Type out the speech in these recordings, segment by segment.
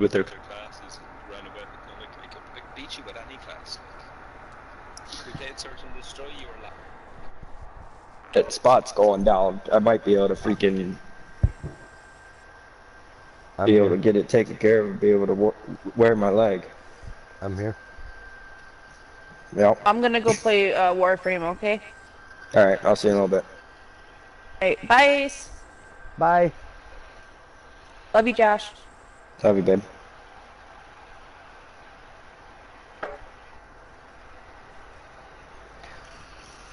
with their classes and ran away. I could beat you with any class. If we played Search and Destroy, you were laughing. That spot's going down. I might be able to freaking be able to get it taken care of and be able to wear my leg. I'm here. Yep. I'm gonna go play Warframe, okay? Alright, I'll see you in a little bit. Alright, bye. Ace. Bye. Love you, Josh. Love you, babe.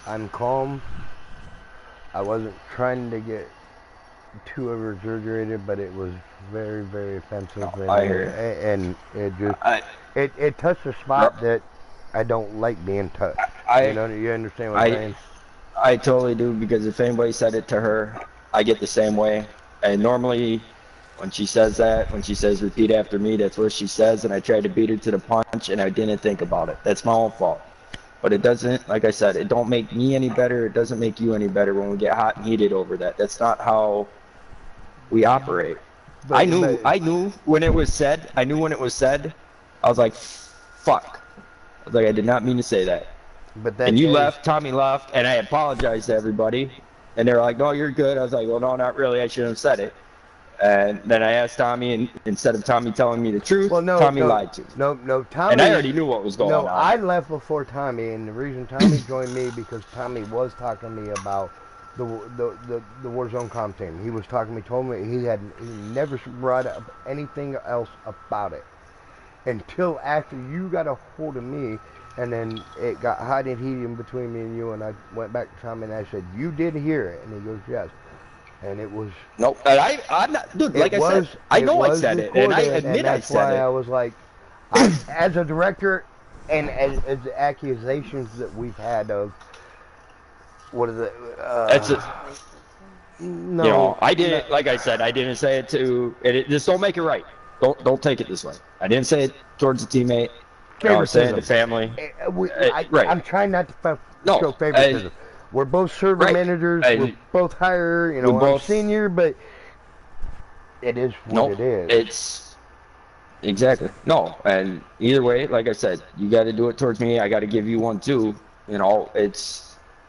I'm calm. I wasn't trying to get too over-exaggerated, but it was very, very offensive. No, I hear you. And it just, it touched a spot that I don't like being touched. You know, you understand what I'm saying? I totally do, because if anybody said it to her, I get the same way. And normally, when she says that, when she says repeat after me, that's what she says, and I tried to beat her to the punch, and I didn't think about it. That's my own fault. But it doesn't, like I said, it don't make me any better, it doesn't make you any better when we get hot and heated over that. That's not how we operate. I knew when it was said, I was like, fuck. I was like, I did not mean to say that. And you left, Tommy left, and I apologized to everybody. And they were like, no, you're good. I was like, well, no, not really. I shouldn't have said it. And then I asked Tommy, and instead of Tommy telling me the truth, Tommy lied to me. No, Tommy. And I already knew what was going on. No, I left before Tommy, and the reason Tommy joined me because Tommy was talking to me about the Warzone comp team. He was talking to me, told me he never brought up anything else about it until after you got a hold of me. And then it got hot and heated between me and you, and I went back to Tommy and I said, you did hear it? And he goes, yes. And it was... No, I'm not... Dude, like I said, I know I said it, and I admit I said it. That's why I was like, as a director, and as the accusations that we've had of... What is it? No, you know, I didn't, like I said, I didn't say it to... Just don't make it right. Don't take it this way. I didn't say it towards a teammate. Or saying to family. Right. I'm trying not to show favoritism. We're both server managers. We're both higher. You know, I'm senior, but it is what it is. It's exactly no. And either way, like I said, you got to do it towards me. I got to give you one too. You know, it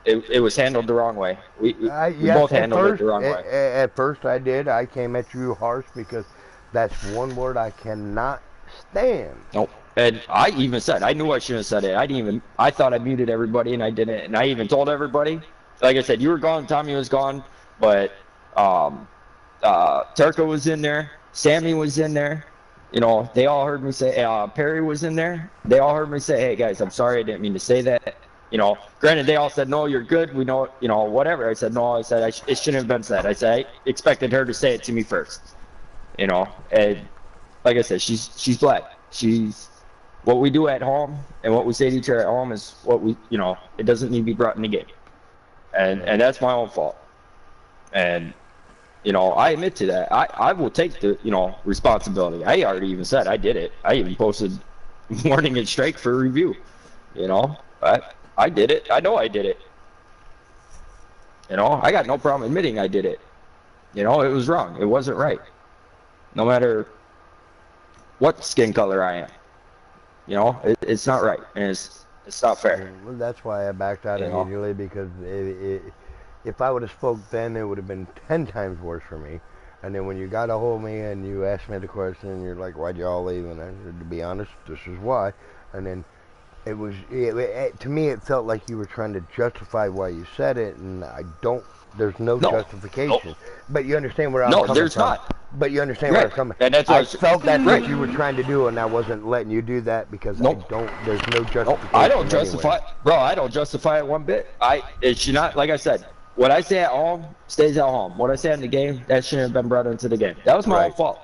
was handled the wrong way. We both handled it the wrong way. At first, I did. I came at you harsh because that's one word I cannot stand. Nope. And I even said, I knew I shouldn't have said it. I thought I muted everybody, and I didn't. And I even told everybody, like I said, you were gone, Tommy was gone, but Turco was in there, Sammy was in there. You know, they all heard me say, Perry was in there. They all heard me say, hey, guys, I'm sorry, I didn't mean to say that. You know, granted, they all said, no, you're good. We know, you know, whatever. I said, no, I said, it shouldn't have been said. I said, I expected her to say it to me first. You know, and like I said, she's black. What we do at home and what we say to each other at home is what we, you know, it doesn't need to be brought in the game. And that's my own fault. And, you know, I admit to that. I will take the, you know, responsibility. I already even said I did it. I even posted warning and strike for review. You know, I did it. I know I did it. You know, I got no problem admitting I did it. You know, it was wrong. It wasn't right. No matter what skin color I am. You know, it's not right, and it's not fair. Well, that's why I backed out immediately, because if I would have spoke then, it would have been 10 times worse for me. And then when you got a hold of me and you asked me the question, and you're like, why'd you all leave? And I said, to be honest, this is why. And then it was, to me, it felt like you were trying to justify why you said it, and there's no justification. But you understand where I'm coming from. No, there's not. But you understand where I'm coming from. And that's I felt that's what you were trying to do, and I wasn't letting you do that because there's no justification. I don't justify, bro, I don't justify it one bit. It should not, like I said, what I say at home stays at home. What I say in the game, that shouldn't have been brought into the game. That was my own fault.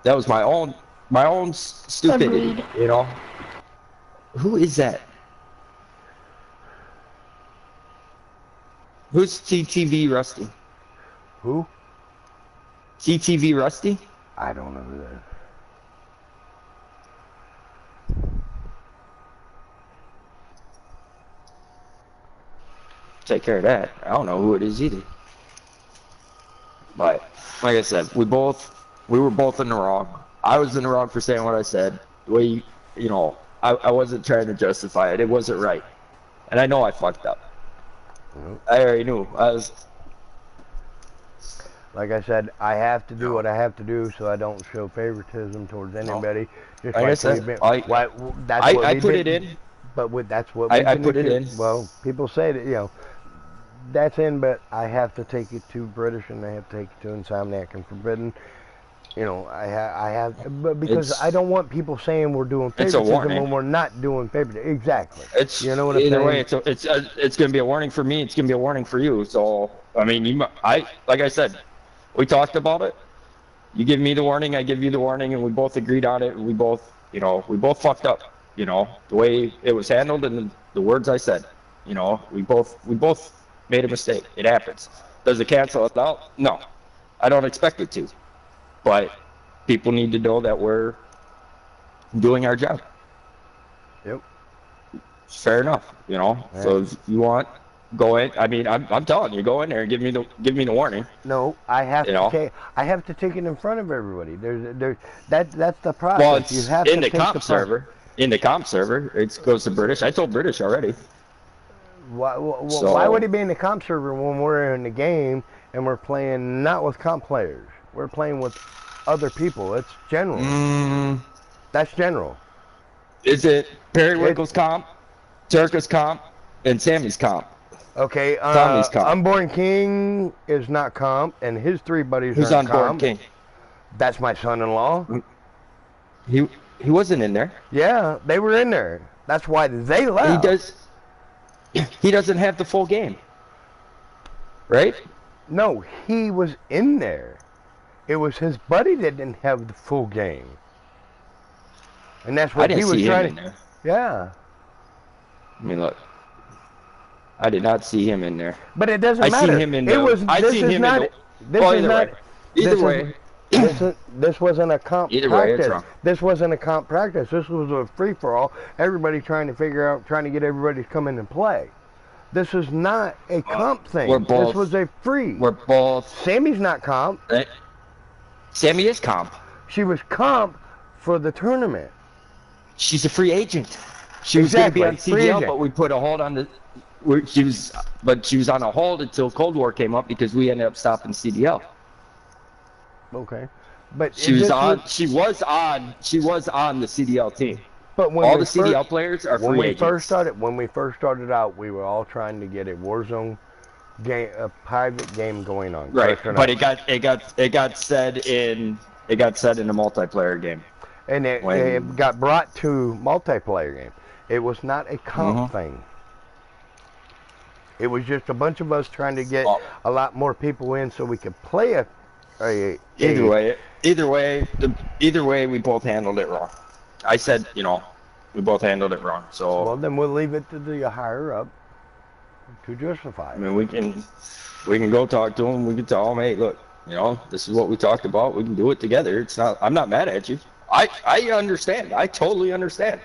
That was my own stupidity, Agreed. you know? Who is that? Who's TTV Rusty? Who? TTV Rusty? I don't know who that is. Take care of that. I don't know who it is either. But like I said, we were both in the wrong. I was in the wrong for saying what I said. The way you know, I wasn't trying to justify it. It wasn't right. And I know I fucked up. I already knew. I was... Like I said, I have to do what I have to do so I don't show favoritism towards anybody. Just Like I said, I put it in. But that's what I put it in. Well, people say that, you know, that's in, but I have to take it to British and I have to take it to Insomniac and Forbidden. You know, I have, but because I don't want people saying we're doing favoritism when we're not doing favoritism. Exactly. It's, you know what I'm either saying? way, it's going to be a warning for me. It's going to be a warning for you. So I mean, like I said, we talked about it. You give me the warning, I give you the warning, and we both agreed on it. And we both, you know, we both fucked up. You know, the way it was handled and the words I said. You know, we both made a mistake. It happens. Does it cancel it out? No, I don't expect it to. But people need to know that we're doing our job. Yep. Fair enough, you know. Right. So if you want, go in. I mean, I'm telling you, go in there and give me the warning. No, I have to take it in front of everybody. That's the process. Well, it's you have in to the comp server. In the comp server, it goes to British. I told British already. Why would it be in the comp server when we're in the game and we're playing not with comp players? We're playing with other people. It's general. That's general. Is it Periwinkle's comp, Turka's comp, and Sammy's comp? Okay, Tommy's comp. Unborn King is not comp, and his three buddies Who's aren't Unborn comp. King? That's my son-in-law. He wasn't in there. Yeah, they were in there. That's why they left. He doesn't have the full game, right? No, he was in there. It was his buddy that didn't have the full game. And that's what he was trying to... Yeah. I mean, look. I did not see him in there. But it doesn't matter. I seen him in the... Either way. This wasn't a comp practice. Way, it's wrong. This wasn't a comp practice. This was a free-for-all. Everybody trying to get everybody to come in and play. This is not a comp thing. This was a free. We're both... Sammy's not comp. Sammy is comp. She was comp for the tournament. She's a free agent. She was going to be on CDL, but we put a hold on the... She was on a hold until Cold War came up because we ended up stopping CDL. Okay, but she was on the CDL team. But when all the CDL players are free agents. When we first started out, we were all trying to get a Warzone game, a private game going on. Right, but it got said in a multiplayer game. And it got brought to multiplayer game. It was not a comp thing. It was just a bunch of us trying to get a lot more people in so we could play Either way, we both handled it wrong. I said, you know, we both handled it wrong. So well, then we'll leave it to the higher up to justify it. I mean, we can go talk to them. We can tell them, hey, look, you know, this is what we talked about. We can do it together. It's not. I'm not mad at you. I understand. I totally understand.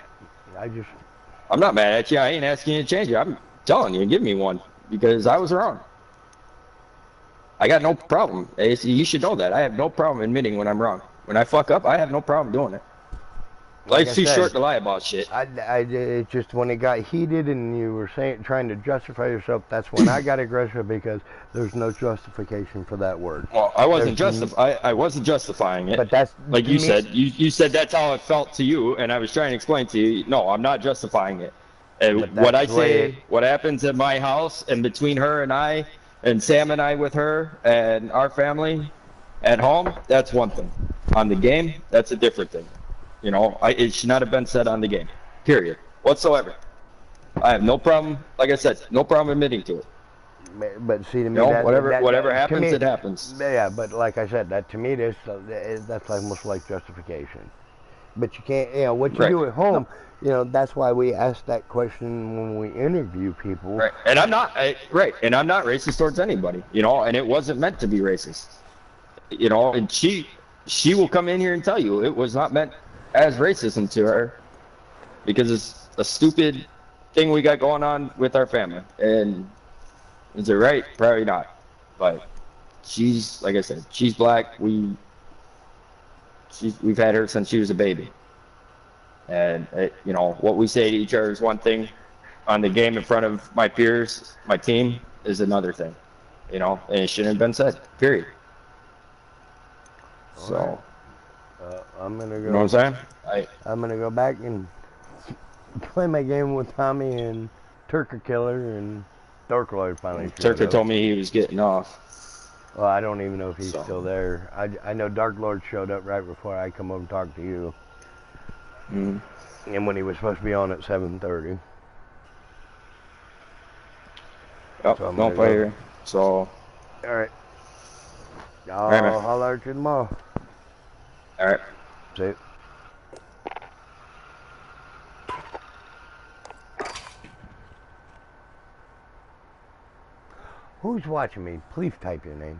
I'm not mad at you. I ain't asking you to change it. I'm telling you, give me one because I was wrong. I got no problem. You should know that. I have no problem admitting when I'm wrong. When I fuck up, I have no problem doing it. Life's too short to lie about shit. It just when it got heated and you were trying to justify yourself, that's when I got aggressive because there's no justification for that word. Well, I wasn't justifying it. But that's like you said. You said that's how it felt to you, and I was trying to explain to you. No, I'm not justifying it. And what I say, what happens at my house and between her and I. And Sam and I with her and our family at home, that's one thing. On the game, that's a different thing. You know, it should not have been said on the game. Period. Whatsoever. I have no problem, like I said, no problem admitting to it. But see, to me, whatever happens, it happens. Yeah, but like I said, that to me, that's almost like justification. But you can't, you know, what you do at home, you know, that's why we ask that question when we interview people. Right, and I'm not racist towards anybody, you know, and it wasn't meant to be racist, you know, and she will come in here and tell you it was not meant as racism to her because it's a stupid thing we got going on with our family. And is it right? Probably not, but she's, like I said, she's black. we've had her since she was a baby. And, you know, what we say to each other is one thing. On the game in front of my peers, my team, is another thing. You know, and it shouldn't have been said, period. So, I'm gonna go. you know what I'm saying? I'm gonna go back and play my game with Tommy and Turker Killer and Dark Lord finally. Turker told me he was getting off. Well, I don't even know if he's So. still there. I know Dark Lord showed up right before I come over and talk to you. Mm. And when he was supposed to be on at 7:30. Yep, So I'm don't gonna play go. here. So, All right. I'll right, man. holler at you tomorrow. all right. See ya. Who's watching me? Please type your name.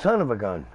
Son of a gun.